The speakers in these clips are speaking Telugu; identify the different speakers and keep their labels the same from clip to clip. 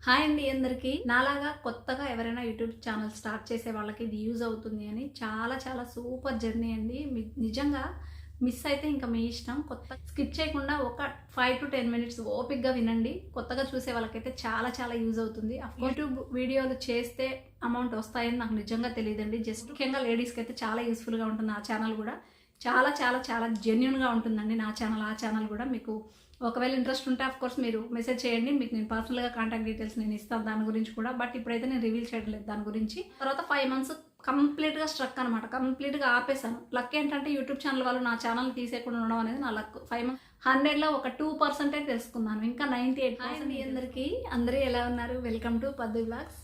Speaker 1: హాయ్ అండి అందరికీ. నాలాగా కొత్తగా ఎవరైనా యూట్యూబ్ ఛానల్ స్టార్ట్ చేసే వాళ్ళకి ఇది యూజ్ అవుతుంది అని చాలా చాలా సూపర్ జర్నీ అండి. నిజంగా మిస్ అయితే ఇంకా మీ ఇష్టం. కొత్త స్కిప్ చేయకుండా ఒక 5 to 10 మినిట్స్ ఓపిక్గా వినండి. కొత్తగా చూసే వాళ్ళకైతే చాలా చాలా యూజ్ అవుతుంది. యూట్యూబ్ వీడియోలు చేస్తే అమౌంట్ వస్తాయని నాకు నిజంగా తెలియదండి. జస్ట్ ముఖ్యంగా లేడీస్కి అయితే చాలా యూస్ఫుల్గా ఉంటుంది. ఆ ఛానల్ కూడా చాలా చాలా చాలా జెన్యున్గా ఉంటుందండి. నా ఛానల్ ఆ ఛానల్ కూడా మీకు ఒకవేళ ఇంట్రెస్ట్ ఉంటే కోర్స్ మీరు మెసేజ్ చేయండి. మీకు నేను పర్సనల్గా కాంటాక్ట్ డీటెయిల్స్ నేను ఇస్తాను దాని గురించి కూడా. బట్ ఇప్పుడైతే నేను రివీల్ చేయడం లేదు దాని గురించి. తర్వాత 5 months కంప్లీట్గా స్ట్రక్ అనమాట. కంప్లీట్గా ఆపేశాను. లక్ ఏంటంటే యూట్యూబ్ ఛానల్ వాళ్ళు నా ఛానల్ తీసేయకుండా ఉండడం అనేది నా లక్. 5 months 100లో ఒక 2% తెలుసుకున్నాను. ఇంకా 98% అందరికీ. అందరూ ఎలా ఉన్నారు? వెల్కమ్ టు పద్దు బ్లాగ్స్.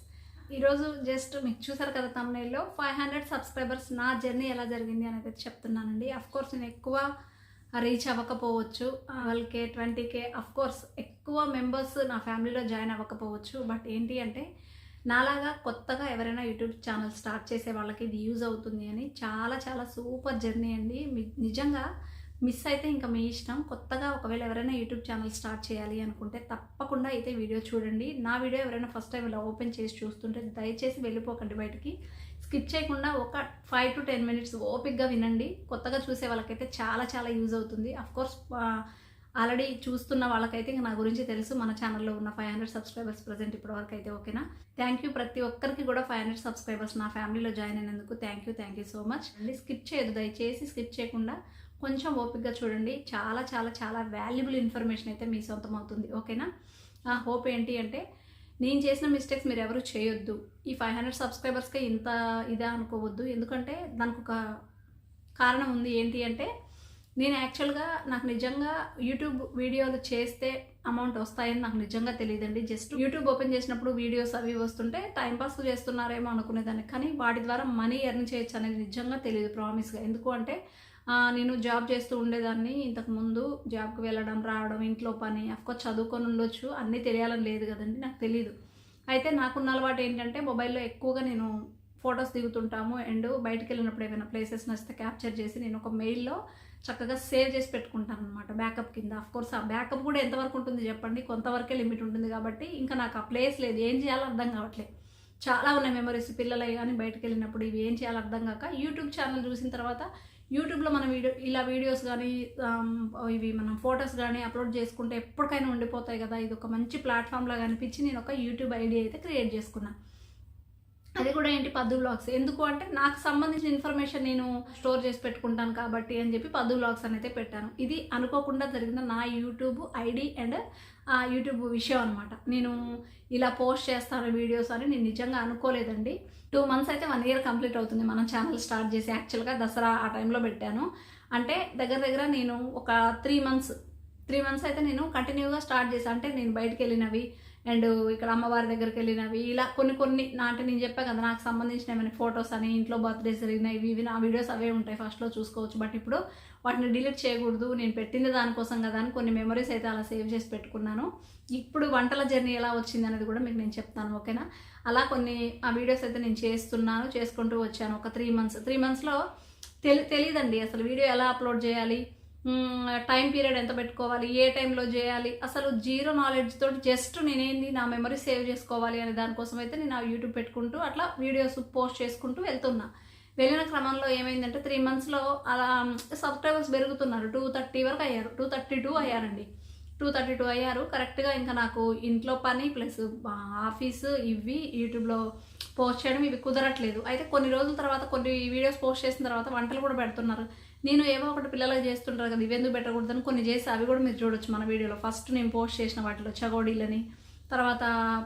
Speaker 1: ఈరోజు జస్ట్ మీకు చూసారు కదా తమ్నైల్లో 500 సబ్స్క్రైబర్స్ నా జర్నీ ఎలా జరిగింది అనేది చెప్తున్నానండి. కోర్స్ నేను ఎక్కువ రీచ్ అవ్వకపోవచ్చు, 12K 20K కోర్స్ ఎక్కువ మెంబర్స్ నా ఫ్యామిలీలో జాయిన్ అవ్వకపోవచ్చు. బట్ ఏంటి అంటే నాలాగా కొత్తగా ఎవరైనా యూట్యూబ్ ఛానల్ స్టార్ట్ చేసే వాళ్ళకి ఇది యూజ్ అవుతుంది అని చాలా చాలా సూపర్ జర్నీ అండి. నిజంగా మిస్ అయితే ఇంకా మీ ఇష్టం. కొత్తగా ఒకవేళ ఎవరైనా యూట్యూబ్ ఛానల్ స్టార్ట్ చేయాలి అనుకుంటే తప్పకుండా అయితే వీడియో చూడండి. నా వీడియో ఎవరైనా ఫస్ట్ టైం ఇలా ఓపెన్ చేసి చూస్తుంటే దయచేసి వెళ్ళిపోకండి బయటికి. స్కిప్ చేయకుండా ఒక 5 to 10 మినిట్స్ ఓపిక్గా వినండి. కొత్తగా చూసే వాళ్ళకైతే చాలా చాలా యూజ్ అవుతుంది. కోర్స్ ఆల్రెడీ చూస్తున్న వాళ్ళకైతే ఇంకా నా గురించి తెలుసు. మన ఛానల్లో ఉన్న 500 సబ్స్క్రైబర్స్ ప్రజెంట్ ఇప్పటివరకు అయితే ఓకేనా. థ్యాంక్ యూ ప్రతి ఒక్కరికి కూడా 500 సబ్స్క్రైబర్స్ నా ఫ్యామిలీలో జాయిన్ అయినందుకు థ్యాంక్ యూ సో మచ్ అండి. స్కిప్ చేయదు, దయచేసి స్కిప్ చేయకుండా కొంచెం ఓపిక్గా చూడండి. చాలా చాలా చాలా వాల్యుబుల్ ఇన్ఫర్మేషన్ అయితే మీ సొంతం అవుతుంది ఓకేనా. హోప్ ఏంటి అంటే నేను చేసిన మిస్టేక్స్ మీరు ఎవరు చేయొద్దు. ఈ 500 సబ్స్క్రైబర్స్కి ఇంత ఇదా అనుకోవద్దు. ఎందుకంటే దానికి ఒక కారణం ఉంది. ఏంటి అంటే నేను యాక్చువల్గా నాకు నిజంగా యూట్యూబ్ వీడియోలు చేస్తే అమౌంట్ వస్తాయని నాకు నిజంగా తెలియదండి. జస్ట్ యూట్యూబ్ ఓపెన్ చేసినప్పుడు వీడియోస్ అవి వస్తుంటే టైంపాస్ చేస్తున్నారేమో అనుకునేదాన్ని. కానీ వాటి ద్వారా మనీ ఎర్న్ చేయొచ్చు అనేది నిజంగా తెలియదు ప్రామిస్గా. ఎందుకు అంటే నేను జాబ్ చేస్తూ ఉండేదాన్ని ఇంతకుముందు. జాబ్కి వెళ్ళడం రావడం, ఇంట్లో పని, అఫ్కోర్స్ చదువుకొని ఉండొచ్చు, అన్నీ తెలియాలని లేదు కదండి, నాకు తెలీదు. అయితే నాకున్న అలవాటు ఏంటంటే మొబైల్లో ఎక్కువగా నేను ఫొటోస్ దిగుతుంటాము. అండ్ బయటకు వెళ్ళినప్పుడు ఏమైనా ప్లేసెస్ నచ్చితే క్యాప్చర్ చేసి నేను ఒక మెయిల్లో చక్కగా సేవ్ చేసి పెట్టుకుంటాను అనమాట బ్యాకప్ కింద. కోర్స్ ఆ బ్యాకప్ కూడా ఎంతవరకు ఉంటుంది చెప్పండి, కొంతవరకే లిమిట్ ఉంటుంది. కాబట్టి ఇంకా నాకు ఆ ప్లేస్ లేదు, ఏం చేయాలో అర్థం కావట్లేదు. చాలా ఉన్నాయి మెమరీస్ పిల్లలై కానీ బయటకు వెళ్ళినప్పుడు. ఇవి ఏం చేయాలో అర్థం కాక యూట్యూబ్ ఛానల్ చూసిన తర్వాత యూట్యూబ్లో మనం ఇలా వీడియోస్ కానీ ఇవి మనం ఫొటోస్ కానీ అప్లోడ్ చేసుకుంటే ఎప్పటికైనా ఉండిపోతాయి కదా, ఇది ఒక మంచి ప్లాట్ఫామ్లాగా అనిపించి నేను ఒక యూట్యూబ్ ఐడి అయితే క్రియేట్ చేసుకున్నాను. అది కూడా ఏంటి, పద్దు బ్లాగ్స్. ఎందుకు అంటే నాకు సంబంధించిన ఇన్ఫర్మేషన్ నేను స్టోర్ చేసి పెట్టుకుంటాను కాబట్టి అని చెప్పి పద్దు బ్లాగ్స్ అని అయితే పెట్టాను. ఇది అనుకోకుండా జరిగిన నా యూట్యూబ్ ఐడి అండ్ ఆ యూట్యూబ్ విషయం అనమాట. నేను ఇలా పోస్ట్ చేస్తాను వీడియోస్ అని నేను నిజంగా అనుకోలేదండి. 2 months అయితే 1 year కంప్లీట్ అవుతుంది మనం ఛానల్ స్టార్ట్ చేసి. యాక్చువల్గా దసరా ఆ టైంలో పెట్టాను. అంటే దగ్గర నేను ఒక 3 months అయితే నేను కంటిన్యూగా స్టార్ట్ చేశాను. అంటే నేను బయటకు వెళ్ళినవి అండ్ ఇక్కడ అమ్మవారి దగ్గరికి వెళ్ళినవి ఇలా కొన్ని అంటే నేను చెప్పాను కదా నాకు సంబంధించిన ఏమైనా ఫొటోస్ అని, ఇంట్లో బర్త్డేస్ జరిగినవి ఇవి నా వీడియోస్ అవే ఉంటాయి, ఫస్ట్లో చూసుకోవచ్చు. బట్ ఇప్పుడు వాటిని డిలీట్ చేయకూడదు, నేను పెట్టింది దానికోసం కదా అని కొన్ని మెమరీస్ అయితే అలా సేవ్ చేసి పెట్టుకున్నాను. ఇప్పుడు వంటల జర్నీ ఎలా వచ్చింది అనేది కూడా మీకు నేను చెప్తాను ఓకేనా. అలా కొన్ని ఆ వీడియోస్ అయితే నేను చేసుకుంటూ వచ్చాను ఒక 3 months. 3 monthsలో తెలియదండి అసలు వీడియో ఎలా అప్లోడ్ చేయాలి, టైం పీరియడ్ ఎంత పెట్టుకోవాలి, ఏ టైంలో చేయాలి, అసలు జీరో నాలెడ్జ్ తోటి జస్ట్ నేనేంది నా మెమరీ సేవ్ చేసుకోవాలి అనే దానికోసం అయితే నేను ఆ యూట్యూబ్ పెట్టుకుంటూ అట్లా వీడియోస్ పోస్ట్ చేసుకుంటూ వెళ్ళిన క్రమంలో ఏమైందంటే 3 monthsలో అలా సబ్స్క్రైబర్స్ పెరుగుతున్నారు. 230 వరకు అయ్యారు, 232 అయ్యారండి. 232 అయ్యారు కరెక్ట్గా. ఇంకా నాకు ఇంట్లో పని ప్లస్ ఆఫీసు ఇవి యూట్యూబ్లో పోస్ట్ చేయడం ఇవి కుదరట్లేదు. అయితే కొన్ని రోజుల తర్వాత కొన్ని వీడియోస్ పోస్ట్ చేసిన తర్వాత వంటలు కూడా పెడుతున్నారు. నేను ఏవో ఒకటి పిల్లలకు చేస్తుంటారు కదా, ఇవెందుకు పెట్టకూడదని కొన్ని చేసి అవి కూడా మీరు చూడొచ్చు మన వీడియోలో. ఫస్ట్ నేను పోస్ట్ చేసిన వాటిలో చగోడీలని, తర్వాత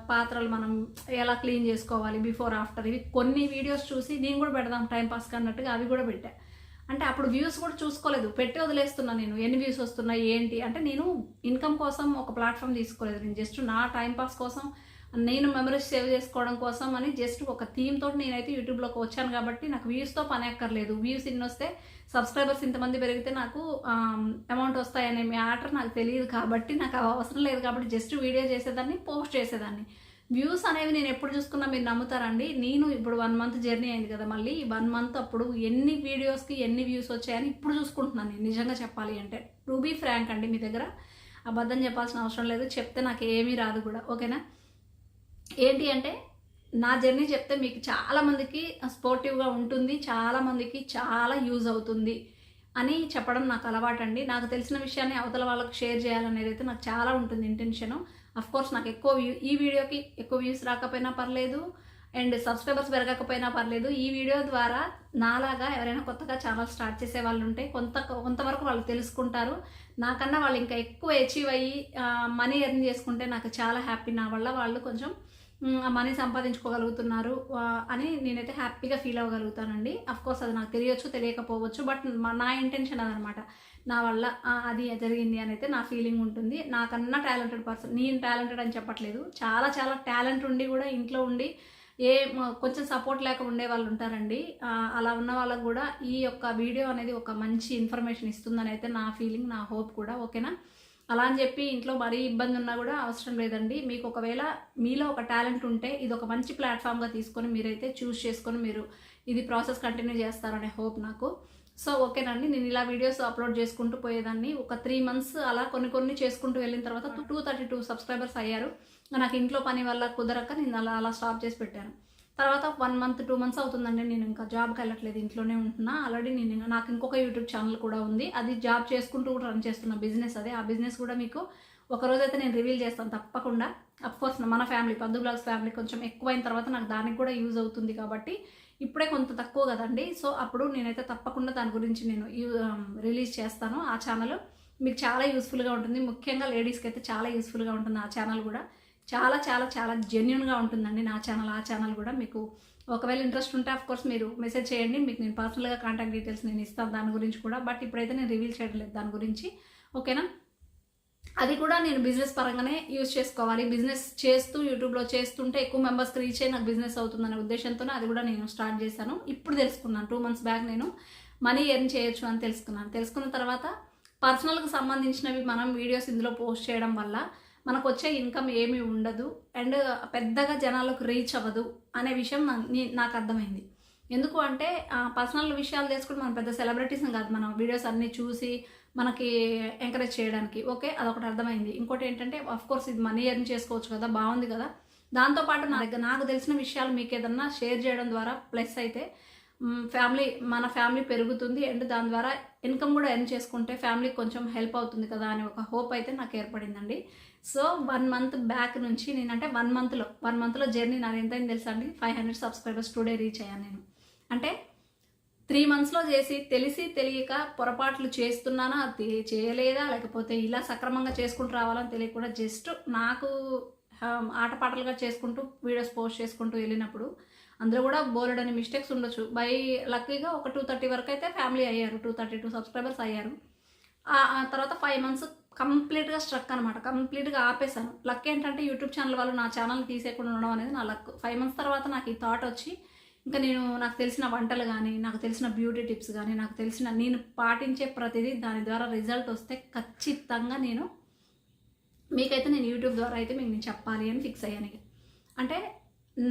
Speaker 1: పాత్రలు మనం ఎలా క్లీన్ చేసుకోవాలి బిఫోర్ ఆఫ్టర్, ఇవి కొన్ని వీడియోస్ చూసి నేను కూడా పెడదాం టైంపాస్గా అన్నట్టుగా అవి కూడా పెట్టా. అంటే అప్పుడు వ్యూస్ కూడా చూసుకోలేదు, పెట్టి వదిలేస్తున్నా. నేను ఎన్ని వ్యూస్ వస్తున్నాయి ఏంటి అంటే నేను ఇన్కమ్ కోసం ఒక ప్లాట్ఫామ్ తీసుకోలేదు. నేను జస్ట్ నా టైంపాస్ కోసం, నేను మెమరీస్ సేవ్ చేసుకోవడం కోసం అని జస్ట్ ఒక థీమ్ తోటి నేనైతే యూట్యూబ్లోకి వచ్చాను. కాబట్టి నాకు వ్యూస్తో పని అక్కర్లేదు. వ్యూస్ ఇన్ని వస్తే సబ్స్క్రైబర్స్ ఇంతమంది పెరిగితే నాకు అమౌంట్ వస్తాయనే మ్యాటర్ నాకు తెలియదు కాబట్టి నాకు అవసరం లేదు. కాబట్టి జస్ట్ వీడియో చేసేదాన్ని, పోస్ట్ చేసేదాన్ని. వ్యూస్ అనేవి నేను ఎప్పుడు చూసుకున్నా మీరు నమ్ముతారండి. నేను ఇప్పుడు 1 month జర్నీ అయింది కదా, మళ్ళీ 1 month అప్పుడు ఎన్ని వీడియోస్కి ఎన్ని వ్యూస్ వచ్చాయని ఇప్పుడు చూసుకుంటున్నాను నేను నిజంగా చెప్పాలి అంటే. టు బీ ఫ్రాంక్ అండి, మీ దగ్గర అబద్ధం చెప్పాల్సిన అవసరం లేదు, చెప్తే నాకు ఏమీ రాదు కూడా ఓకేనా. ఏంటి అంటే నా జర్నీ చెప్తే మీకు చాలామందికి స్పోర్టివ్గా ఉంటుంది, చాలామందికి చాలా యూజ్ అవుతుంది అని చెప్పడం నాకు అలవాటండి. నాకు తెలిసిన విషయాన్ని అవతల వాళ్ళకి షేర్ చేయాలనేది అయితే నాకు చాలా ఉంటుంది ఇంటెన్షను. కోర్స్ నాకు ఎక్కువ ఈ వీడియోకి ఎక్కువ వ్యూస్ రాకపోయినా పర్లేదు అండ్ సబ్స్క్రైబర్స్ పెరగకపోయినా పర్లేదు. ఈ వీడియో ద్వారా నాలాగా ఎవరైనా కొత్తగా ఛానల్ స్టార్ట్ చేసే వాళ్ళు ఉంటే కొంతవరకు వాళ్ళు తెలుసుకుంటారు. నాకన్నా వాళ్ళు ఇంకా ఎక్కువ అచీవ్ అయ్యి మనీ ఎర్న్ చేసుకుంటే నాకు చాలా హ్యాపీ. నా వల్ల వాళ్ళు కొంచెం మనీ సంపాదించుకోగలుగుతున్నారు అని నేనైతే హ్యాపీగా ఫీల్ అవ్వగలుగుతానండి. కోర్స్ అది నాకు తెలియచ్చు, తెలియకపోవచ్చు, బట్ నా ఇంటెన్షన్ అదనమాట. నా వల్ల అది జరిగింది అని అయితే నా ఫీలింగ్ ఉంటుంది. నాకన్నా టాలెంటెడ్ పర్సన్, నేను టాలెంటెడ్ అని చెప్పట్లేదు, చాలా చాలా టాలెంట్ ఉండి కూడా ఇంట్లో ఉండి కొంచెం సపోర్ట్ లేక ఉండే వాళ్ళు ఉంటారండి. అలా ఉన్న వాళ్ళకు కూడా ఈ యొక్క వీడియో అనేది ఒక మంచి ఇన్ఫర్మేషన్ ఇస్తుందని అయితే నా ఫీలింగ్, నా హోప్ కూడా. ఓకేనా? అలా అని చెప్పి ఇంట్లో మరీ ఇబ్బంది ఉన్నా కూడా అవసరం లేదండి. మీకు ఒకవేళ మీలో ఒక టాలెంట్ ఉంటే ఇది ఒక మంచి ప్లాట్ఫామ్గా తీసుకొని మీరైతే చూస్ చేసుకొని మీరు ఇది ప్రాసెస్ కంటిన్యూ చేస్తారనే హోప్ నాకు. సో ఓకేనండి, నేను ఇలా వీడియోస్ అప్లోడ్ చేసుకుంటూ పోయేదాన్ని. ఒక 3 months అలా కొన్ని చేసుకుంటూ వెళ్ళిన తర్వాత 232 సబ్స్క్రైబర్స్ అయ్యారు. నాకు ఇంట్లో పని వల్ల కుదరక నేను అలా స్టాప్ చేసి పెట్టాను. తర్వాత 1 month 2 months అవుతుందండి నేను ఇంకా జాబ్కి వెళ్ళట్లేదు, ఇంట్లోనే ఉంటున్నా. ఆల్రెడీ నాకు ఇంకొక యూట్యూబ్ ఛానల్ కూడా ఉంది, అది జాబ్ చేసుకుంటూ కూడా రన్ చేస్తున్న బిజినెస్ అదే. ఆ బిజినెస్ కూడా మీకు ఒకరోజైతే నేను రివీల్ చేస్తాను తప్పకుండా. అఫ్కోర్స్ మన ఫ్యామిలీ పద్దు బ్లాగ్స్ ఫ్యామిలీ కొంచెం ఎక్కువైన తర్వాత నాకు దానికి కూడా యూజ్ అవుతుంది కాబట్టి ఇప్పుడే కొంత తక్కువ కదండి. సో అప్పుడు నేనైతే తప్పకుండా దాని గురించి నేను రిలీజ్ చేస్తాను. ఆ ఛానల్ మీకు చాలా యూస్ఫుల్గా ఉంటుంది, ముఖ్యంగా లేడీస్కి అయితే చాలా యూస్ఫుల్గా ఉంటుంది. ఆ ఛానల్ కూడా చాలా చాలా చాలా జెన్యున్గా ఉంటుందండి నా ఛానల్. ఆ ఛానల్ కూడా మీకు ఒకవేళ ఇంట్రెస్ట్ ఉంటే కోర్స్ మీరు మెసేజ్ చేయండి, మీకు నేను పర్సనల్గా కాంటాక్ట్ డీటెయిల్స్ నేను ఇస్తాను దాని గురించి కూడా. బట్ ఇప్పుడైతే నేను రివీల్ చేయడం లేదు దాని గురించి. ఓకేనా? అది కూడా నేను బిజినెస్ పరంగానే యూజ్ చేసుకోవాలి. బిజినెస్ చేస్తూ యూట్యూబ్లో చేస్తుంటే ఎక్కువ మెంబర్స్కి రీచ్ అయ్యి నాకు బిజినెస్ అవుతుందనే ఉద్దేశంతోనే అది కూడా నేను స్టార్ట్ చేశాను. ఇప్పుడు తెలుసుకున్నాను, 2 months బ్యాక్ నేను మనీ ఎర్న్ చేయొచ్చు అని తెలుసుకున్నాను. తెలుసుకున్న తర్వాత పర్సనల్కి సంబంధించినవి మనం వీడియోస్ ఇందులో పోస్ట్ చేయడం వల్ల మనకు వచ్చే ఇన్కమ్ ఏమీ ఉండదు అండ్ పెద్దగా జనాలకు రీచ్ అవ్వదు అనే విషయం నాకు అర్థమైంది. ఎందుకు అంటే పర్సనల్ విషయాలు తెలుసుకుంటే మనం పెద్ద సెలబ్రిటీస్ని కాదు, మనం వీడియోస్ అన్నీ చూసి మనకి ఎంకరేజ్ చేయడానికి. ఓకే, అదొకటి అర్థమైంది. ఇంకోటి ఏంటంటే కోర్స్ ఇది మనీ ఎర్న్ చేసుకోవచ్చు కదా, బాగుంది కదా. దాంతోపాటు నాకు తెలిసిన విషయాలు మీకు ఏదన్నా షేర్ చేయడం ద్వారా ప్లస్ అయితే మన ఫ్యామిలీ పెరుగుతుంది అండ్ దాని ద్వారా ఇన్కమ్ కూడా ఎర్న్ చేసుకుంటే ఫ్యామిలీకి కొంచెం హెల్ప్ అవుతుంది కదా అని ఒక హోప్ అయితే నాకు ఏర్పడిందండి. సో 1 month బ్యాక్ నుంచి నేనంటే 1 monthలో జర్నీ నాది ఎంతైంది తెలుసా అండి? 500 సబ్స్క్రైబర్స్ టుడే రీచ్ అయ్యాను నేను. అంటే 3 monthsలో చేసి తెలిసి తెలియక పొరపాట్లు చేస్తున్నానా, చేయలేదా, లేకపోతే ఇలా సక్రమంగా చేసుకుంటూ రావాలని తెలియకుండా జస్ట్ నాకు ఆటపాటలుగా చేసుకుంటూ వీడియోస్ పోస్ట్ చేసుకుంటూ వెళ్ళినప్పుడు అందులో కూడా బోలెడని మిస్టేక్స్ ఉండొచ్చు. లక్కీగా ఒక 230 వరకు అయితే ఫ్యామిలీ అయ్యారు, 232 సబ్స్క్రైబర్స్ అయ్యారు. ఆ తర్వాత 5 months కంప్లీట్గా స్ట్రక్ అనమాట, కంప్లీట్గా ఆపేశాను. లక్ ఏంటంటే యూట్యూబ్ ఛానల్ వాళ్ళు నా ఛానల్ తీసేయకుండా ఉండడం అనేది నా లక్. 5 months తర్వాత నాకు ఈ థాట్ వచ్చి ఇంకా నాకు తెలిసిన వంటలు కానీ, నాకు తెలిసిన బ్యూటీ టిప్స్ కానీ, నేను పాటించే ప్రతిదీ దాని ద్వారా రిజల్ట్ వస్తే ఖచ్చితంగా మీకైతే నేను యూట్యూబ్ ద్వారా అయితే మీకు నేను చెప్పాలి అని ఫిక్స్ అయ్యాను. అంటే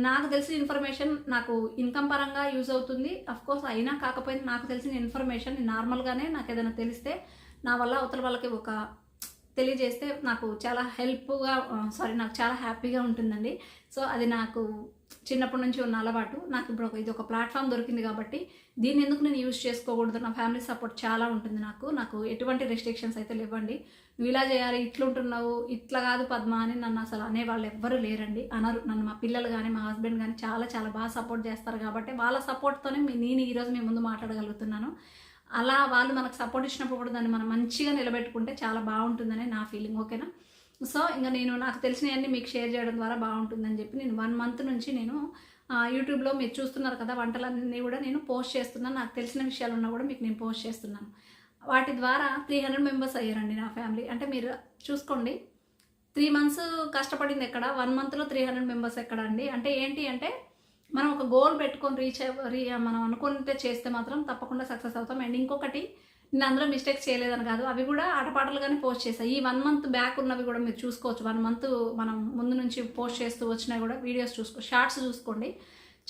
Speaker 1: నాకు తెలిసిన ఇన్ఫర్మేషన్ నాకు ఇన్కమ్ పరంగా యూజ్ అవుతుంది. కోర్స్ అయినా కాకపోయినా నాకు తెలిసిన ఇన్ఫర్మేషన్ నార్మల్గానే నాకు ఏదైనా తెలిస్తే నా వల్ల అవతల వాళ్ళకి ఒక తెలియజేస్తే నాకు చాలా నాకు చాలా హ్యాపీగా ఉంటుందండి. సో అది నాకు చిన్నప్పటి నుంచి ఉన్న అలవాటు. నాకు ఇప్పుడు ఇది ఒక ప్లాట్ఫామ్ దొరికింది కాబట్టి దీన్ని ఎందుకు నేను యూజ్ చేసుకోకూడదు? నా ఫ్యామిలీ సపోర్ట్ చాలా ఉంటుంది నాకు ఎటువంటి రెస్ట్రిక్షన్స్ అయితే లేవండి. నువ్వు ఇలా చేయాలి, ఇట్లుంటున్నావు, ఇట్లా కాదు పద్మ అని నన్ను అసలు అనేవాళ్ళు ఎవ్వరూ లేరండి, అనరు నన్ను. మా పిల్లలు కానీ మా హస్బెండ్ కానీ చాలా చాలా బాగా సపోర్ట్ చేస్తారు కాబట్టి వాళ్ళ సపోర్ట్తోనే నేను ఈరోజు మీ ముందు మాట్లాడగలుగుతున్నాను. అలా వాళ్ళు మనకు సపోర్ట్ ఇచ్చినప్పుడు కూడా దాన్ని మనం మంచిగా నిలబెట్టుకుంటే చాలా బాగుంటుందని నా ఫీలింగ్. ఓకేనా? సో ఇంకా నాకు తెలిసినవన్నీ మీకు షేర్ చేయడం ద్వారా బాగుంటుందని చెప్పి నేను 1 month నుంచి నేను యూట్యూబ్లో మీరు చూస్తున్నారు కదా వంటలన్నీ కూడా నేను పోస్ట్ చేస్తున్నాను. నాకు తెలిసిన విషయాలు ఉన్నా కూడా మీకు నేను పోస్ట్ చేస్తున్నాను. వాటి ద్వారా 300 members అయ్యారండి నా ఫ్యామిలీ. అంటే మీరు చూసుకోండి, 3 months కష్టపడింది ఎక్కడ, 1 monthలో 300 members ఎక్కడ అండి? అంటే ఏంటి అంటే మనం ఒక గోల్ పెట్టుకొని మనం అనుకుంటే చేస్తే మాత్రం తప్పకుండా సక్సెస్ అవుతాం. అండ్ ఇంకొకటి, నేను అందులో మిస్టేక్స్ చేయలేదని కాదు, అవి కూడా ఆటపాటలుగానే పోస్ట్ చేశాను. ఈ 1 month బ్యాక్ ఉన్నవి కూడా మీరు చూసుకోవచ్చు. 1 month మనం ముందు నుంచి పోస్ట్ చేస్తూ వచ్చినా కూడా వీడియోస్ షార్ట్స్ చూసుకోండి.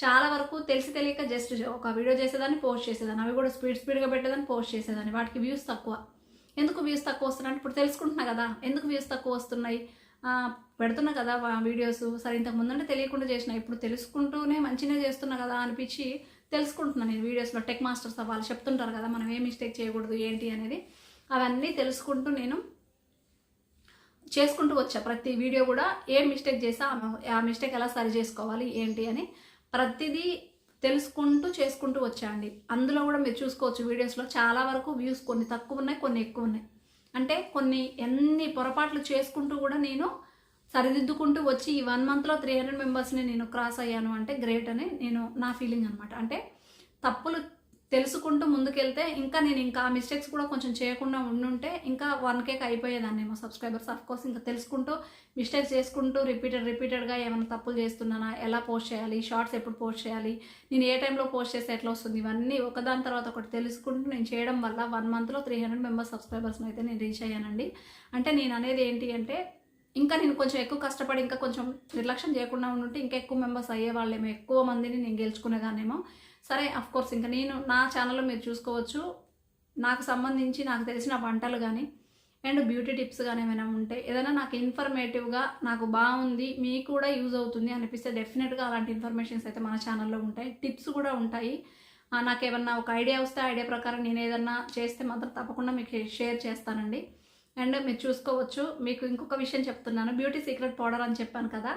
Speaker 1: చాలా వరకు తెలిసి తెలియక జస్ట్ ఒక వీడియో చేసేదాన్ని పోస్ట్ చేసేదాన్ని, అవి కూడా స్పీడ్గా పెట్టేదాన్ని పోస్ట్ చేసేదాన్ని. వాటికి వ్యూస్ తక్కువ. ఎందుకు వ్యూస్ తక్కువ వస్తున్నాయి? ఇప్పుడు తెలుసుకుంటున్నా కదా ఎందుకు వ్యూస్ తక్కువ వస్తున్నాయి. పెడుతున్నా కదా వీడియోస్, సరే ఇంతకు ముందంటే తెలియకుండా చేసిన, ఇప్పుడు తెలుసుకుంటూనే మంచిగా చేస్తున్నా కదా అనిపించి తెలుసుకుంటున్నాను నేను వీడియోస్లో. టెక్ మాస్టర్స్ వాళ్ళు చెప్తుంటారు కదా మనం ఏ మిస్టేక్ చేయకూడదు ఏంటి అనేది, అవన్నీ తెలుసుకుంటూ నేను చేసుకుంటూ వచ్చా. ప్రతి వీడియో కూడా ఏ మిస్టేక్ చేసా ఆ మిస్టేక్ ఎలా సరి చేసుకోవాలి ఏంటి అని ప్రతిదీ తెలుసుకుంటూ చేసుకుంటూ వచ్చా అండి. అందులో కూడా మీరు చూసుకోవచ్చు వీడియోస్లో చాలా వరకు వ్యూస్ కొన్ని తక్కువ ఉన్నాయి, కొన్ని ఎక్కువ ఉన్నాయి. అంటే కొన్ని ఎన్ని పొరపాట్లు చేసుకుంటూ కూడా నేను సరిదిద్దుకుంటూ వచ్చి ఈ 1 మంత్లో 300 మెంబర్స్ని నేను క్రాస్ అయ్యాను అంటే గ్రేట్ అని నా ఫీలింగ్ అనమాట. అంటే తప్పులు తెలుసుకుంటూ ముందుకెళ్తే ఇంకా ఆ మిస్టేక్స్ కూడా కొంచెం చేయకుండా ఉండుంటే ఇంకా 1Kకి అయిపోయేదాన్నేమో సబ్స్క్రైబర్స్. అఫ్కోర్స్ ఇంకా తెలుసుకుంటూ మిస్టేక్స్ చేసుకుంటూ రిపీటెడ్గా ఏమైనా తప్పులు చేస్తున్నానా, ఎలా పోస్ట్ చేయాలి, షార్ట్స్ ఎప్పుడు పోస్ట్ చేయాలి, నేను ఏ టైంలో పోస్ట్ చేస్తే ఎట్లా వస్తుంది, ఇవన్నీ ఒకదాని తర్వాత ఒకటి తెలుసుకుంటూ నేను చేయడం వల్ల 1 మంత్లో 300 మెంబర్స్ సబ్స్క్రైబర్స్ని అయితే నేను రీచ్ అయ్యానండి. అంటే నేను అనేది ఏంటి అంటే ఇంకా నేను కొంచెం ఎక్కువ కష్టపడి ఇంకా కొంచెం నిర్లక్ష్యం చేయకుండా ఉండుంటే ఇంకా ఎక్కువ మెంబర్స్ అయ్యేవాళ్ళేమో, ఎక్కువ మందిని నేను గెలుచుకునేదాన్నేమో. సరే అఫ్కోర్స్ ఇంకా నేను నా ఛానల్లో మీరు చూసుకోవచ్చు నాకు సంబంధించి నాకు తెలిసిన వంటలు కానీ అండ్ బ్యూటీ టిప్స్ కానీ ఏమైనా ఉంటే, ఏదైనా నాకు ఇన్ఫర్మేటివ్గా నాకు బాగుంది మీకు కూడా యూజ్ అవుతుంది అనిపిస్తే డెఫినెట్గా అలాంటి ఇన్ఫర్మేషన్స్ అయితే మన ఛానల్లో ఉంటాయి. టిప్స్ కూడా ఉంటాయి. నాకు ఏమన్నా ఒక ఐడియా వస్తే ఐడియా ప్రకారం నేను ఏదన్నా చేస్తే మాత్రం తప్పకుండా మీకు షేర్ చేస్తానండి. అండ్ మీరు చూసుకోవచ్చు, మీకు ఇంకొక విషయం చెప్తున్నాను. బ్యూటీ సీక్రెట్ పౌడర్ అని చెప్పాను కదా,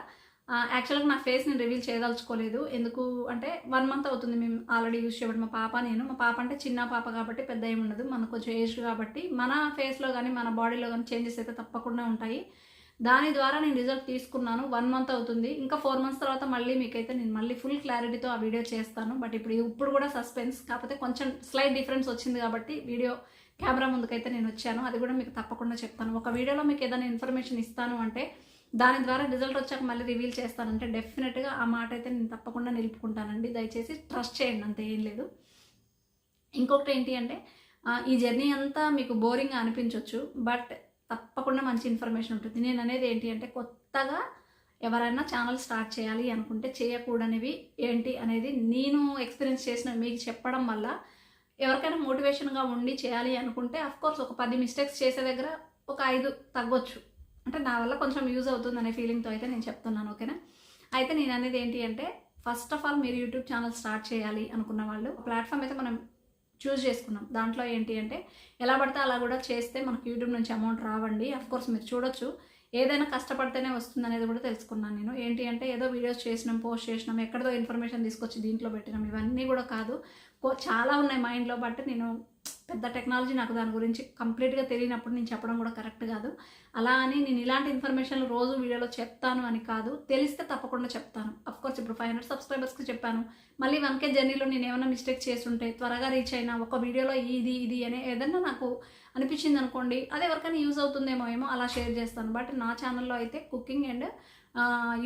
Speaker 1: యాక్చువల్గా నా ఫేస్ నేను రివీల్ చేయదలుచుకోలేదు. ఎందుకు అంటే 1 మంత్ అవుతుంది మేము ఆల్రెడీ యూజ్ చేయబడి. మా పాప అంటే చిన్న పాప కాబట్టి పెద్ద ఏమి ఉండదు, మనకు కొంచెం ఏజ్డ్ కాబట్టి మన ఫేస్లో కానీ మన బాడీలో కానీ చేంజెస్ అయితే తప్పకుండా ఉంటాయి. దాని ద్వారా నేను రిజల్ట్ తీసుకున్నాను. 1 మంత్ అవుతుంది. ఇంకా 4 మంత్స్ తర్వాత మళ్ళీ మీకైతే నేను మళ్ళీ ఫుల్ క్లారిటీతో ఆ వీడియో చేస్తాను. బట్ ఇప్పుడు కూడా సస్పెన్స్, కాకపోతే కొంచెం స్లైట్ డిఫరెన్స్ వచ్చింది కాబట్టి వీడియో కెమెరా ముందుకైతే నేను వచ్చాను. అది కూడా మీకు తప్పకుండా చెప్తాను. ఒక వీడియోలో మీకు ఏదైనా ఇన్ఫర్మేషన్ ఇస్తాను అంటే దాని ద్వారా రిజల్ట్ వచ్చాక మళ్ళీ రివీల్ చేస్తానంటే డెఫినెట్గా ఆ మాట అయితే నేను తప్పకుండా నిలుపుకుంటానండి. దయచేసి ట్రస్ట్ చేయండి, అంతే, ఏం లేదు. ఇంకొకటి ఏంటి అంటే ఈ జర్నీ అంతా మీకు బోరింగ్గా అనిపించవచ్చు, బట్ తప్పకుండా మంచి ఇన్ఫర్మేషన్ ఉంటుంది. నేను అనేది ఏంటి అంటే కొత్తగా ఎవరైనా ఛానల్ స్టార్ట్ చేయాలి అనుకుంటే చేయకూడనివి ఏంటి అనేది నేను ఎక్స్పీరియన్స్ చేసిన మీకు చెప్పడం వల్ల ఎవరికైనా మోటివేషన్గా ఉండి చేయాలి అనుకుంటే అఫ్కోర్స్ ఒక 10 మిస్టేక్స్ చేసే దగ్గర ఒక 5 తగ్గొచ్చు. అంటే నా వల్ల కొంచెం యూజ్ అవుతుంది అనే ఫీలింగ్తో అయితే నేను చెప్తున్నాను, ఓకేనా. అయితే నేను అనేది ఏంటి అంటే ఫస్ట్ ఆఫ్ ఆల్ మీరు యూట్యూబ్ ఛానల్ స్టార్ట్ చేయాలి అనుకున్న వాళ్ళు ప్లాట్ఫామ్ అయితే మనం చూస్ చేసుకున్నాం. దాంట్లో ఏంటి అంటే ఎలా పడితే అలా కూడా చేస్తే మనకు యూట్యూబ్ నుంచి అమౌంట్ రావండి. అఫ్కోర్స్ మీరు చూడొచ్చు, ఏదైనా కష్టపడితేనే వస్తుంది అనేది కూడా తెలుసుకున్నాను నేను. ఏంటి అంటే ఏదో వీడియోస్ చేసినాం, పోస్ట్ చేసినాం, ఎక్కడదో ఇన్ఫర్మేషన్ తీసుకొచ్చి దీంట్లో పెట్టినాం, ఇవన్నీ కూడా కాదు. చాలా ఉన్నాయి మైండ్లో, బట్ నేను పెద్ద టెక్నాలజీ నాకు దాని గురించి కంప్లీట్గా తెలియనప్పుడు నేను చెప్పడం కూడా కరెక్ట్ కాదు. అలా అని నేను ఇలాంటి ఇన్ఫర్మేషన్లు రోజు వీడియోలో చెప్తాను అని కాదు, తెలిస్తే తప్పకుండా చెప్తాను. అఫ్కోర్స్ ఇప్పుడు 500 సబ్స్క్రైబర్స్కి చెప్పాను, మళ్ళీ 1K జర్నీలో నేను ఏమైనా మిస్టేక్ చేస్తుంటే త్వరగా రీచ్ అయినా ఒక వీడియోలో ఇది అనే ఏదన్నా నాకు అనిపించింది అనుకోండి, అది ఎవరికైనా యూజ్ అవుతుందేమో అలా షేర్ చేస్తాను. బట్ నా ఛానల్లో అయితే కుకింగ్ అండ్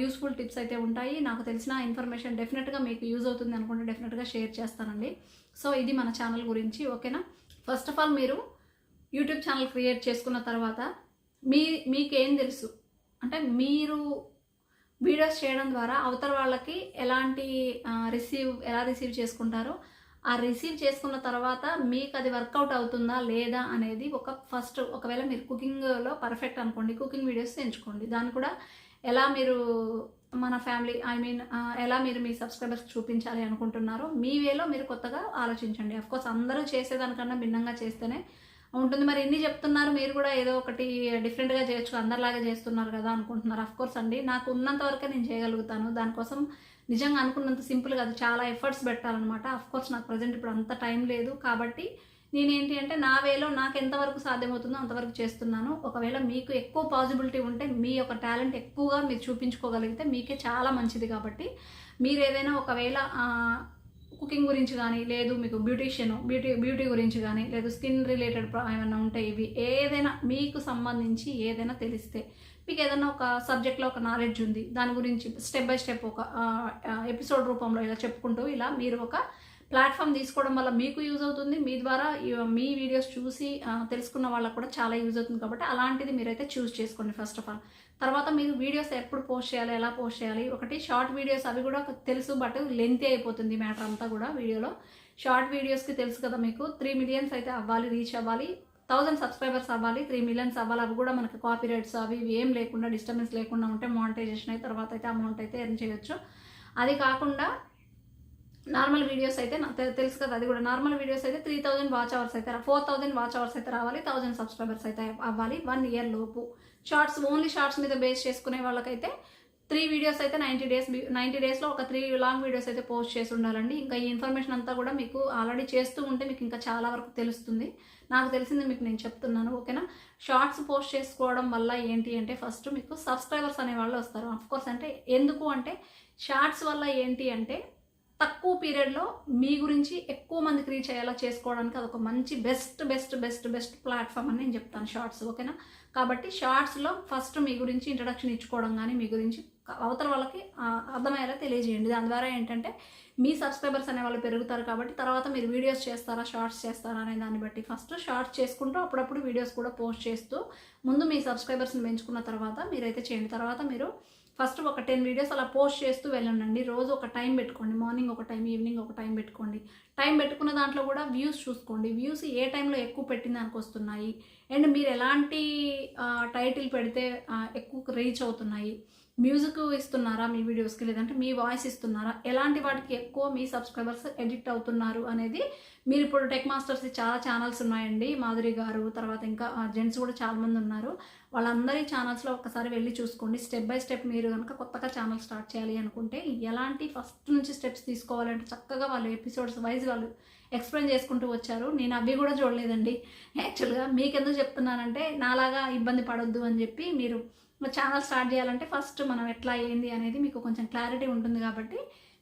Speaker 1: యూస్ఫుల్ టిప్స్ అయితే ఉంటాయి. నాకు తెలిసిన ఇన్ఫర్మేషన్ డెఫినెట్గా మీకు యూజ్ అవుతుంది అనుకుంటే డెఫినెట్గా షేర్ చేస్తానండి. సో ఇది మన ఛానల్ గురించి, ఓకేనా. ఫస్ట్ ఆఫ్ ఆల్ మీరు యూట్యూబ్ ఛానల్ క్రియేట్ చేసుకున్న తర్వాత మీకేం తెలుసు అంటే మీరు వీడియోస్ చేయడం ద్వారా అవతల వాళ్ళకి ఎలాంటి ఎలా రిసీవ్ చేసుకుంటారో, ఆ రిసీవ్ చేసుకున్న తర్వాత మీకు అది వర్కౌట్ అవుతుందా లేదా అనేది ఫస్ట్ ఒకవేళ మీరు కుకింగ్లో పర్ఫెక్ట్ అనుకోండి, కుకింగ్ వీడియోస్ ఎంచుకోండి. దాన్ని కూడా ఎలా మీరు మన ఫ్యామిలీ ఎలా మీరు మీ సబ్స్క్రైబర్స్ చూపించాలి అనుకుంటున్నారో మీ వేలో మీరు కొత్తగా ఆలోచించండి. అఫ్కోర్స్ అందరూ చేసేదానికన్నా భిన్నంగా చేస్తేనే ఉంటుంది. మరి ఎన్ని చెప్తున్నారు, మీరు కూడా ఏదో ఒకటి డిఫరెంట్గా చేయొచ్చు, అందరిలాగా చేస్తున్నారు కదా అనుకుంటున్నారు. అఫ్కోర్స్ అండి, నాకు ఉన్నంత వరకే నేను చేయగలుగుతాను. దానికోసం నిజంగా అనుకున్నంత సింపుల్ కాదు, చాలా ఎఫర్ట్స్ పెట్టాలన్నమాట. అఫ్కోర్స్ నాకు ప్రజెంట్ ఇప్పుడు అంత టైం లేదు కాబట్టి నేనేంటి అంటే నా వేలో నాకు ఎంతవరకు సాధ్యమవుతుందో అంతవరకు చేస్తున్నాను. ఒకవేళ మీకు ఎక్కువ పాసిబిలిటీ ఉంటే మీ యొక్క టాలెంట్ ఎక్కువగా మీరు చూపించుకోగలిగితే మీకే చాలా మంచిది. కాబట్టి మీరు ఏదైనా ఒకవేళ కుకింగ్ గురించి కానీ, లేదు మీకు బ్యూటీ గురించి కానీ, లేదు స్కిన్ రిలేటెడ్ ఏమైనా ఉంటే ఇవి ఏదైనా మీకు సంబంధించి ఏదైనా తెలిస్తే, మీకు ఏదైనా ఒక సబ్జెక్ట్లో ఒక నాలెడ్జ్ ఉంది, దాని గురించి స్టెప్ బై స్టెప్ ఒక ఎపిసోడ్ రూపంలో ఇలా చెప్పుకుంటూ ఇలా మీరు ఒక ప్లాట్ఫామ్ తీసుకోవడం వల్ల మీకు యూజ్ అవుతుంది. మీ ద్వారా మీ వీడియోస్ చూసి తెలుసుకున్న వాళ్ళకు కూడా చాలా యూజ్ అవుతుంది. కాబట్టి అలాంటిది మీరైతే చూస్ చేసుకోండి ఫస్ట్ ఆఫ్ ఆల్. తర్వాత మీరు వీడియోస్ ఎప్పుడు పోస్ట్ చేయాలి, ఎలా పోస్ట్ చేయాలి, ఒకటి షార్ట్ వీడియోస్ అవి కూడా తెలుసు, బట్ లెంతీ అయిపోతుంది మ్యాటర్ అంతా కూడా వీడియోలో. షార్ట్ వీడియోస్కి తెలుసు కదా మీకు 3 మిలియన్స్ అయితే అవ్వాలి, రీచ్ అవ్వాలి. 1000 సబ్స్క్రైబర్స్ అవ్వాలి, 3 మిలియన్స్ అవ్వాలి. అవి కూడా మనకి కాపీ రైట్స్ అవి ఇవి ఏం లేకుండా డిస్టర్బెన్స్ లేకుండా ఉంటే మానిటైజేషన్ అయిన తర్వాత అయితే అమౌంట్ అయితే ఎర్న్ చేయొచ్చు. అది కాకుండా నార్మల్ వీడియోస్ అయితే నాకు తెలుసు కదా, అది కూడా నార్మల్ వీడియోస్ అయితే 3000 వాచ్ అవర్స్ అయితే 4000 వాచ్ అవర్స్ అయితే రావాలి, 1000 సబ్స్క్రైబర్స్ అయితే అవ్వాలి 1 ఇయర్ లోపు. షార్ట్స్ ఓన్లీ షార్ట్స్ మీద బేస్ చేసుకునే వాళ్ళకైతే 3 వీడియోస్ అయితే 90 డేస్లో ఒక 3 లాంగ్ వీడియోస్ అయితే పోస్ట్ చేసి ఉండాలండి. ఇంకా ఈ ఇన్ఫర్మేషన్ అంతా కూడా మీకు ఆల్రెడీ చేస్తూ ఉంటే మీకు ఇంకా చాలా వరకు తెలుస్తుంది. నాకు తెలిసింది మీకు నేను చెప్తున్నాను, ఓకేనా. షార్ట్స్ పోస్ట్ చేసుకోవడం వల్ల ఏంటి అంటే ఫస్ట్ మీకు సబ్స్క్రైబర్స్ అనే వాళ్ళు వస్తారు. అఫ్కోర్స్ అంటే ఎందుకు అంటే షార్ట్స్ వల్ల ఏంటి అంటే తక్కువ పీరియడ్లో మీ గురించి ఎక్కువ మందికి రీచ్ అయ్యేలా చేసుకోవడానికి అదొక మంచి బెస్ట్ ప్లాట్ఫామ్ అని నేను చెప్తాను షార్ట్స్, ఓకేనా. కాబట్టి షార్ట్స్లో ఫస్ట్ మీ గురించి ఇంట్రడక్షన్ ఇచ్చుకోవడం కానీ మీ గురించి అవతల వాళ్ళకి అర్థమయ్యేలా తెలియజేయండి. దాని ద్వారా ఏంటంటే మీ సబ్స్క్రైబర్స్ అనే వాళ్ళు పెరుగుతారు. కాబట్టి తర్వాత మీరు వీడియోస్ చేస్తారా షార్ట్స్ చేస్తారా అనే దాన్ని బట్టి ఫస్ట్ షార్ట్స్ చేసుకుంటూ అప్పుడప్పుడు వీడియోస్ కూడా పోస్ట్ చేస్తూ ముందు మీ సబ్స్క్రైబర్స్ని పెంచుకున్న తర్వాత మీరైతే చేయండి. తర్వాత మీరు ఫస్ట్ ఒక 10 వీడియోస్ అలా పోస్ట్ చేస్తూ వెళ్ళండి. రోజు ఒక టైం పెట్టుకోండి, మార్నింగ్ ఒక టైం, ఈవినింగ్ ఒక టైం పెట్టుకోండి. టైం పెట్టుకున్న దాంట్లో కూడా వ్యూస్ చూసుకోండి, వ్యూస్ ఏ టైంలో ఎక్కువ పెట్టిన దానికి వస్తున్నాయి, అండ్ మీరు ఎలాంటి టైటిల్ పెడితే ఎక్కువ రీచ్ అవుతున్నాయి, మ్యూజిక్ ఇస్తున్నారా మీ వీడియోస్కి, లేదంటే మీ వాయిస్ ఇస్తున్నారా, ఎలాంటి వాటికి ఎక్కువ మీ సబ్స్క్రైబర్స్ ఎడిక్ట్ అవుతున్నారు అనేది మీరు ఇప్పుడు టెక్ మాస్టర్స్ చాలా ఛానల్స్ ఉన్నాయండి, మాధురి గారు, తర్వాత ఇంకా జెంట్స్ కూడా చాలామంది ఉన్నారు. వాళ్ళందరి ఛానల్స్లో ఒకసారి వెళ్ళి చూసుకోండి. స్టెప్ బై స్టెప్ మీరు కనుక కొత్తగా ఛానల్ స్టార్ట్ చేయాలి అనుకుంటే ఎలాంటి ఫస్ట్ నుంచి స్టెప్స్ తీసుకోవాలంటే చక్కగా వాళ్ళు ఎపిసోడ్స్ వైజ్ వాళ్ళు ఎక్స్ప్లెయిన్ చేసుకుంటూ వచ్చారు. నేను అవి కూడా చూడలేదండి యాక్చువల్గా. మీకెందుకు చెప్తున్నానంటే నాలాగా ఇబ్బంది పడొద్దు అని చెప్పి మీరు ఛానల్ స్టార్ట్ చేయాలంటే ఫస్ట్ మనం ఎట్లా ఏంది అనేది మీకు కొంచెం క్లారిటీ ఉంటుంది కాబట్టి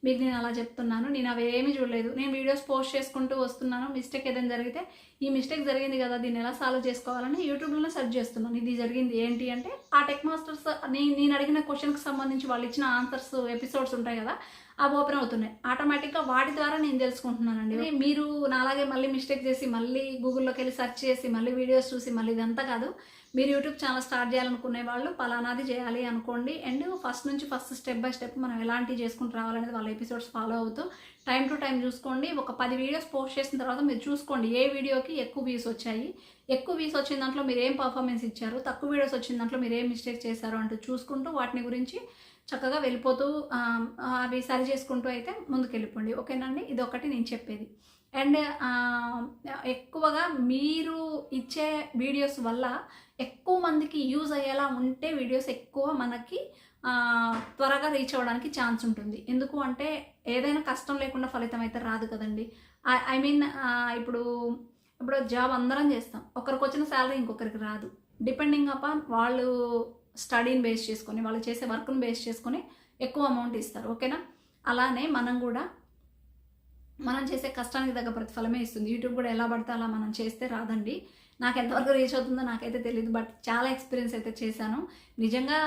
Speaker 1: మీకు నేను అలా చెప్తున్నాను. నేను అవి ఏమీ చూడలేదు, నేను వీడియోస్ పోస్ట్ చేసుకుంటూ వస్తున్నాను. మిస్టేక్ ఏదైనా జరిగితే ఈ మిస్టేక్ జరిగింది కదా దీన్ని ఎలా సాల్వ్ చేసుకోవాలని యూట్యూబ్లో సెర్చ్ చేస్తున్నాను. ఇది జరిగింది ఏంటి అంటే ఆ టెక్ మాస్టర్స్ నేను అడిగిన క్వశ్చన్కి సంబంధించి వాళ్ళు ఇచ్చిన ఆన్సర్స్ ఎపిసోడ్స్ ఉంటాయి కదా, అవి ఓపెన్ అవుతున్నాయి ఆటోమేటిక్గా. వాటి ద్వారా నేను తెలుసుకుంటున్నానండి. మీరు నాలాగే మళ్ళీ మిస్టేక్ చేసి మళ్ళీ గూగుల్లోకి వెళ్ళి సెర్చ్ చేసి మళ్ళీ వీడియోస్ చూసి మళ్ళీ ఇదంతా కాదు. మీరు యూట్యూబ్ ఛానల్ స్టార్ట్ చేయాలనుకునే వాళ్ళు పలానాది చేయాలి అనుకోండి, and first step by step మనం ఎలాంటివి చేసుకుంటూ రావాలనేది వాళ్ళ ఎపిసోడ్స్ ఫాలో అవుతూ టైం టు టైం చూసుకోండి. ఒక 10 వీడియోస్ పోస్ట్ చేసిన తర్వాత మీరు చూసుకోండి ఏ వీడియోకి ఎక్కువ వ్యూస్ వచ్చాయి, ఎక్కువ వ్యూస్ వచ్చిన దాంట్లో మీరు ఏం పర్ఫార్మెన్స్ ఇచ్చారు, తక్కువ వీడియోస్ వచ్చిన దాంట్లో మీరు ఏం మిస్టేక్ చేశారు అంటూ చూసుకుంటూ వాటిని గురించి చక్కగా వెళ్ళిపోతూ అవి సరి చేసుకుంటూ అయితే ముందుకు వెళ్ళిపోండి, ఓకేనండి. ఇది ఒకటి నేను చెప్పేది. అండ్ ఎక్కువగా మీరు ఇచ్చే వీడియోస్ వల్ల ఎక్కువ మందికి యూజ్ అయ్యేలా ఉంటే వీడియోస్ ఎక్కువ మనకి త్వరగా రీచ్ అవ్వడానికి ఛాన్స్ ఉంటుంది. ఎందుకు అంటే ఏదైనా కష్టం లేకుండా ఫలితం అయితే రాదు కదండి. ఐ మీన్ ఇప్పుడు జాబ్ అందరం చేస్తాం, ఒకరికి వచ్చిన శాలరీ ఇంకొకరికి రాదు. డిపెండింగ్ అపాన్ వాళ్ళు స్టడీని బేస్ చేసుకొని వాళ్ళు చేసే వర్క్ని బేస్ చేసుకొని ఎక్కువ అమౌంట్ ఇస్తారు, ఓకేనా. అలానే మనం చేసే కష్టానికి తగ్గ ప్రతిఫలమే ఇస్తుంది. యూట్యూబ్ కూడా ఎలా పడితే అలా మనం చేస్తే రాదండి. నాకు ఎంతవరకు రీచ్ అవుతుందో నాకైతే తెలియదు, బట్ చాలా ఎక్స్పీరియన్స్ అయితే చేశాను. నిజంగా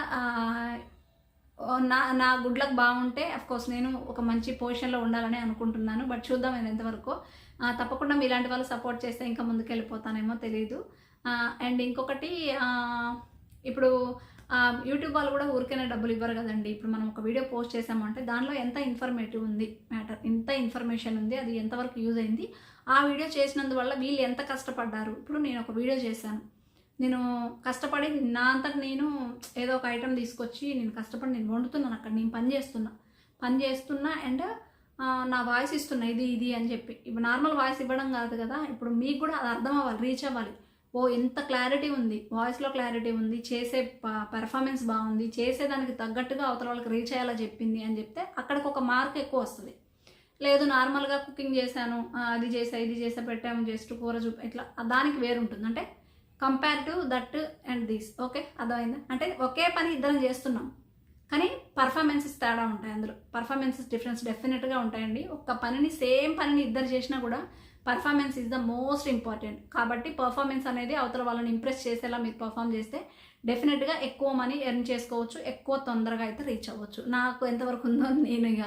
Speaker 1: నా గుడ్ లక్ బాగుంటే అఫ్కోర్స్ నేను ఒక మంచి పొజిషన్లో ఉండాలని అనుకుంటున్నాను. బట్ చూద్దాం నేను ఎంతవరకు. తప్పకుండా మీలాంటి వాళ్ళు సపోర్ట్ చేస్తే ఇంకా ముందుకు వెళ్ళిపోతానేమో తెలియదు. అండ్ ఇంకొకటి ఇప్పుడు యూట్యూబ్ వాళ్ళు కూడా ఊరికైనా డబ్బులు ఇవ్వరు కదండి. ఇప్పుడు మనం ఒక వీడియో పోస్ట్ చేసామంటే దానిలో ఎంత ఇన్ఫర్మేటివ్ ఉంది మ్యాటర్, ఎంత ఇన్ఫర్మేషన్ ఉంది, అది ఎంతవరకు యూజ్ అయింది, ఆ వీడియో చేసినందువల్ల వీళ్ళు ఎంత కష్టపడ్డారు. ఇప్పుడు నేను ఒక వీడియో చేశాను, నేను కష్టపడి నా అంతటి నేను ఏదో ఒక ఐటెం తీసుకొచ్చి నేను కష్టపడి నేను వండుతున్నాను, అక్కడ నేను పని చేస్తున్నా అండ్ నా వాయిస్ ఇస్తున్నా ఇది అని చెప్పి. ఇప్పుడు నార్మల్ వాయిస్ ఇవ్వడం కాదు కదా, ఇప్పుడు మీకు కూడా అది అర్థం అవ్వాలి, రీచ్ అవ్వాలి. ఓ ఎంత క్లారిటీ ఉంది, వాయిస్లో క్లారిటీ ఉంది, చేసే పెర్ఫార్మెన్స్ బాగుంది, చేసేదానికి తగ్గట్టుగా అవతల వాళ్ళకి రీచ్ అయ్యేలా చెప్పింది అని చెప్తే అక్కడికి ఒక మార్క్ ఎక్కువ వస్తుంది. లేదు నార్మల్గా కుకింగ్ చేశాను, అది చేసా ఇది చేసా పెట్టాము జస్ట్ కూర ఇట్లా దానికి వేరు ఉంటుంది. అంటే compare to that and this, okay అర్థమైందా. అంటే ఒకే పని ఇద్దరం చేస్తున్నాం కానీ పర్ఫార్మెన్సెస్ తేడా ఉంటాయి, అందులో పర్ఫార్మెన్సెస్ డిఫరెన్స్ డెఫినెట్గా ఉంటాయండి. సేమ్ పనిని ఇద్దరు చేసినా కూడా performance is the most important. కాబట్టి పర్ఫార్మెన్స్ అనేది అవతల వాళ్ళని ఇంప్రెస్ చేసేలా మీరు పర్ఫామ్ చేస్తే డెఫినెట్గా ఎక్కువ మనీ ఎర్న్ చేసుకోవచ్చు, ఎక్కువ తొందరగా అయితే రీచ్ అవ్వచ్చు. నాకు ఎంతవరకు ఉందో నేను ఇక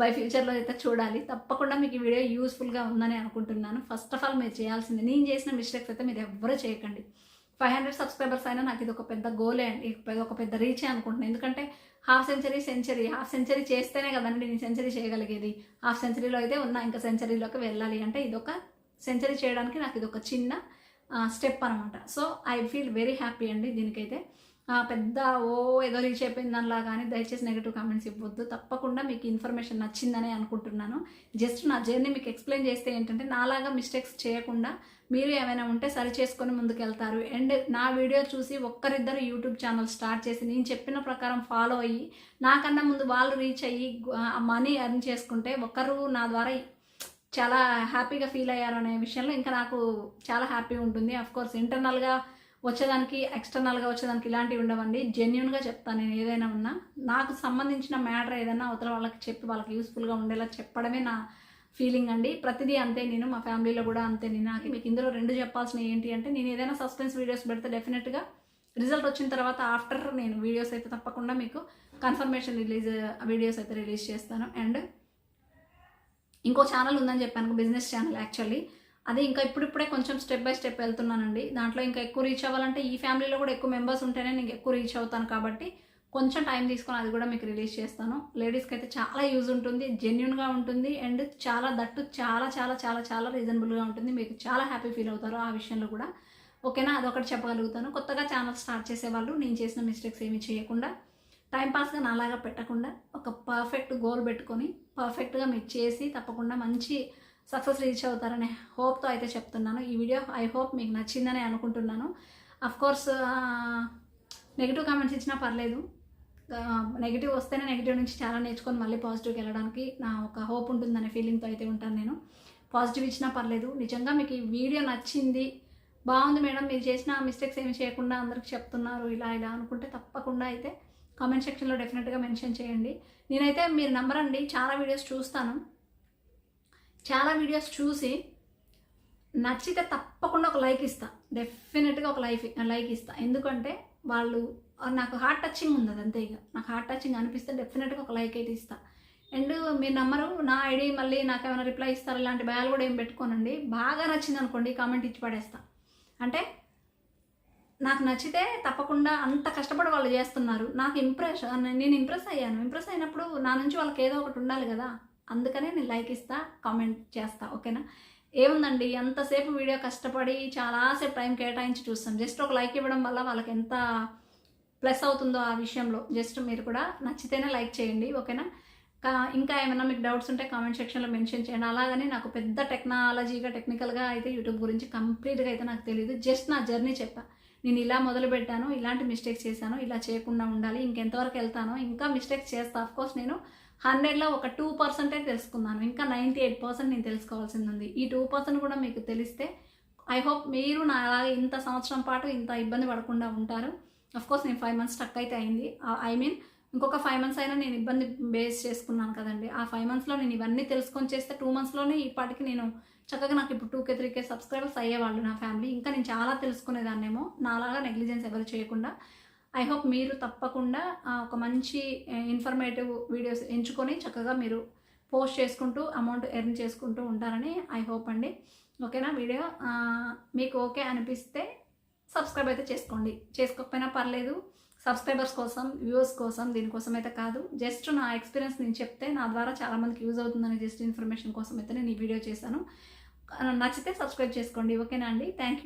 Speaker 1: బై ఫ్యూచర్లో అయితే చూడాలి. తప్పకుండా మీకు ఈ వీడియో యూస్ఫుల్గా ఉందని అనుకుంటున్నాను. ఫస్ట్ ఆఫ్ ఆల్ మీరు చేయాల్సింది, నేను చేసిన మిస్టేక్స్ అయితే మీరు ఎవ్వరూ చేయకండి. 500 సబ్స్క్రైబర్స్ అయినా నాకు ఇది ఒక పెద్ద గోలే అండి, ఒక పెద్ద రీచే అనుకుంటున్నాను. ఎందుకంటే హాఫ్ సెంచరీ చేస్తేనే కదండి నేను సెంచరీ చేయగలిగేది. హాఫ్ సెంచరీలో అయితే ఉన్నా, ఇంకా సెంచరీలోకి వెళ్ళాలి అంటే ఇదొక సెంచరీ చేయడానికి నాకు ఇది ఒక చిన్న స్టెప్ అనమాట. So I feel very happy అండి దీనికైతే. పెద్ద ఏదో రీచ్ అయిపోయింది దానిలా కానీ దయచేసి నెగిటివ్ కామెంట్స్ ఇవ్వద్దు. తప్పకుండా మీకు ఇన్ఫర్మేషన్ నచ్చిందని అనుకుంటున్నాను. జస్ట్ నా జర్నీ మీకు ఎక్స్ప్లెయిన్ చేస్తే ఏంటంటే నాలాగా మిస్టేక్స్ చేయకుండా మీరు ఏమైనా ఉంటే సరి చేసుకొని ముందుకెళ్తారు. అండ్ నా వీడియో చూసి ఒక్కరిద్దరు యూట్యూబ్ ఛానల్ స్టార్ట్ చేసి నేను చెప్పిన ప్రకారం ఫాలో అయ్యి నాకన్నా ముందు వాళ్ళు రీచ్ అయ్యి మనీ ఎర్న్ చేసుకుంటే ఒకరు నా ద్వారా చాలా హ్యాపీగా ఫీల్ అయ్యారు అనే విషయంలో ఇంకా నాకు చాలా హ్యాపీ ఉంటుంది. అఫ్కోర్స్ ఇంటర్నల్గా వచ్చేదానికి ఎక్స్టర్నల్గా వచ్చేదానికి ఇలాంటివి ఉండవండి. జెన్యున్గా చెప్తాను నేను ఏదైనా ఉన్నా. నాకు సంబంధించిన మ్యాటర్ ఏదైనా అవతల వాళ్ళకి చెప్పి వాళ్ళకి యూస్ఫుల్గా ఉండేలా చెప్పడమే నా ఫీలింగ్ అండి. ప్రతిదీ అంతే నేను, మా ఫ్యామిలీలో కూడా అంతే నేను. మీకు ఇందులో రెండు చెప్పాల్సినవి ఏంటి అంటే నేను ఏదైనా సస్పెన్స్ వీడియోస్ పెడితే డెఫినెట్గా రిజల్ట్ వచ్చిన తర్వాత ఆఫ్టర్ నేను వీడియోస్ అయితే తప్పకుండా మీకు కన్ఫర్మేషన్ వీడియోస్ అయితే రిలీజ్ చేస్తాను. అండ్ ఇంకో ఛానల్ ఉందని చెప్పాను, బిజినెస్ ఛానల్ యాక్చువల్లీ. అది ఇంకా ఇప్పుడిప్పుడే కొంచెం స్టెప్ బై స్టెప్ వెళ్తున్నానండి. దాంట్లో ఇంకా ఎక్కువ రీచ్ అవ్వాలంటే ఈ ఫ్యామిలీలో కూడా ఎక్కువ మెంబర్స్ ఉంటేనే నేను ఎక్కువ రీచ్ అవుతాను. కాబట్టి కొంచెం టైం తీసుకొని అది కూడా మీకు రిలీజ్ చేస్తాను. లేడీస్కి అయితే చాలా యూజ్ ఉంటుంది, జెన్యున్గా ఉంటుంది. అండ్ చాలా దట్టు చాలా చాలా చాలా చాలా రీజనబుల్గా ఉంటుంది. మీకు చాలా హ్యాపీ ఫీల్ అవుతారు ఆ విషయంలో కూడా. ఓకేనా, అదొకటి చెప్పగలుగుతాను. కొత్తగా ఛానల్ స్టార్ట్ చేసేవాళ్ళు నేను చేసిన మిస్టేక్స్ ఏమీ చేయకుండా టైంపాస్గా నాలాగా పెట్టకుండా ఒక పర్ఫెక్ట్ గోల్ పెట్టుకొని పర్ఫెక్ట్గా మీరు చేసి తప్పకుండా మంచి సక్సెస్ రీచ్ అవుతారనే హోప్తో అయితే చెప్తున్నాను. ఈ వీడియో ఐ హోప్ మీకు నచ్చిందని అనుకుంటున్నాను. అఫ్కోర్స్ నెగిటివ్ కామెంట్స్ ఇచ్చినా పర్లేదు. నెగిటివ్ వస్తేనే నెగిటివ్ నుంచి చాలా నేర్చుకొని మళ్ళీ పాజిటివ్కి వెళ్ళడానికి నా ఒక హోప్ ఉంటుందనే ఫీలింగ్తో అయితే ఉంటాను నేను. పాజిటివ్ ఇచ్చినా పర్లేదు. నిజంగా మీకు ఈ వీడియో నచ్చింది, బాగుంది మేడం మీరు చేసిన మిస్టేక్స్ ఏమి చేయకుండా అందరికి చెప్తున్నారు ఇలా ఇలా అనుకుంటే తప్పకుండా అయితే కామెంట్ సెక్షన్లో డెఫినెట్గా మెన్షన్ చేయండి. నేనైతే మీరు నమ్మరండి, చాలా వీడియోస్ చూస్తాను. చాలా వీడియోస్ చూసి నచ్చితే తప్పకుండా ఒక లైక్ ఇస్తా, డెఫినెట్గా ఒక లైక్ ఇస్తా. ఎందుకంటే వాళ్ళు నాకు హార్ట్ టచింగ్ ఉంది, అదంతే. ఇక నాకు హార్ట్ టచింగ్ అనిపిస్తే డెఫినెట్గా ఒక లైక్ అయితే ఇస్తా. అండ్ మీరు నమ్మరు, నా ఐడి మళ్ళీ నాకు ఏమైనా రిప్లై ఇస్తారు ఇలాంటి భయాలు కూడా ఏం పెట్టుకోనండి. బాగా నచ్చింది అనుకోండి కామెంట్ ఇచ్చి పడేస్తా. అంటే నాకు నచ్చితే తప్పకుండా అంత కష్టపడి వాళ్ళు చేస్తున్నారు, నాకు నేను ఇంప్రెస్ అయ్యాను. ఇంప్రెస్ అయినప్పుడు నా నుంచి వాళ్ళకి ఏదో ఒకటి ఉండాలి కదా, అందుకనే నేను లైక్ ఇస్తా, కామెంట్ చేస్తా. ఓకేనా, ఏముందండి ఎంతసేపు వీడియో కష్టపడి చాలాసేపు టైం కేటాయించి చూస్తాం. జస్ట్ ఒక లైక్ ఇవ్వడం వల్ల వాళ్ళకి ఎంత ప్లస్ అవుతుందో ఆ విషయంలో జస్ట్ మీరు కూడా నచ్చితేనే లైక్ చేయండి. ఓకేనా, ఇంకా ఏమైనా మీకు డౌట్స్ ఉంటే కామెంట్ సెక్షన్లో మెన్షన్ చేయండి. అలాగని నాకు పెద్ద టెక్నికల్గా అయితే యూట్యూబ్ గురించి కంప్లీట్గా అయితే నాకు తెలియదు. జస్ట్ నా జర్నీ చెప్పా, నేను ఇలా మొదలు పెట్టాను, ఇలాంటి మిస్టేక్స్ చేశాను, ఇలా చేయకుండా ఉండాలి, ఇంకెంతవరకు వెళ్తాను, ఇంకా మిస్టేక్స్ చేస్తా. ఆఫ్కోర్స్ నేను 100లో ఒక 2% తెలుసుకున్నాను, ఇంకా 98% నేను తెలుసుకోవాల్సింది ఉంది. ఈ 2% కూడా మీకు తెలిస్తే ఐ హోప్ మీరు నా అలాగే ఇంత సంవత్సరం పాటు ఇంత ఇబ్బంది పడకుండా ఉంటారు. అఫ్కోర్స్ నేను 5 months స్టక్ అయితే అయింది. ఇంకొక 5 months అయినా నేను ఇబ్బంది బేస్ చేసుకున్నాను కదండి. ఆ 5 monthsలో నేను ఇవన్నీ తెలుసుకొని చేస్తే 2 monthsలోనే ఇప్పటికి నేను చక్కగా నాకు ఇప్పుడు 2K 3K సబ్స్క్రైబర్స్ అయ్యేవాళ్ళు నా ఫ్యామిలీ. ఇంకా నేను చాలా తెలుసుకునేదాన్నేమో, నాలాగా నెగ్లిజెన్స్ ఎవరు చేయకుండా. ఐ హోప్ మీరు తప్పకుండా ఒక మంచి ఇన్ఫర్మేటివ్ వీడియోస్ ఎంచుకొని చక్కగా మీరు పోస్ట్ చేసుకుంటూ అమౌంట్ ఎర్న్ చేసుకుంటూ ఉంటారని ఐ హోప్ అండి. ఓకేనా, వీడియో మీకు ఓకే అనిపిస్తే సబ్స్క్రైబ్ అయితే చేసుకోండి, చేసుకోకపోయినా పర్లేదు. సబ్స్క్రైబర్స్ కోసం, వ్యూవర్స్ కోసం, దీనికోసం అయితే కాదు. జస్ట్ నా ఎక్స్పీరియన్స్ నేను చెప్తే నా ద్వారా చాలామందికి యూజ్ అవుతుందని జస్ట్ ఇన్ఫర్మేషన్ కోసం అయితే నేను ఈ వీడియో చేశాను. నచ్చితే సబ్స్క్రైబ్ చేసుకోండి. ఓకేనా అండి, థ్యాంక్ యూ.